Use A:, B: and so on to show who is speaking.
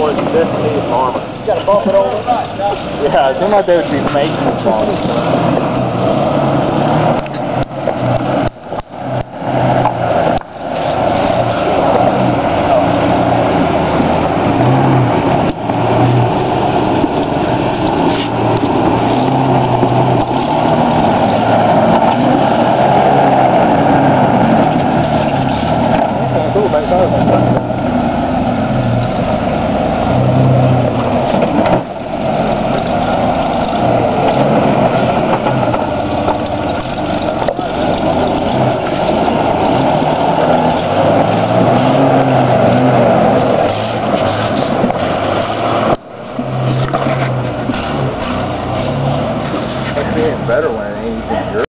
A: was this piece of armor.
B: You gotta bump it over.
A: Yeah, it seemed like they would be making this armor. Better when it ain't even yours.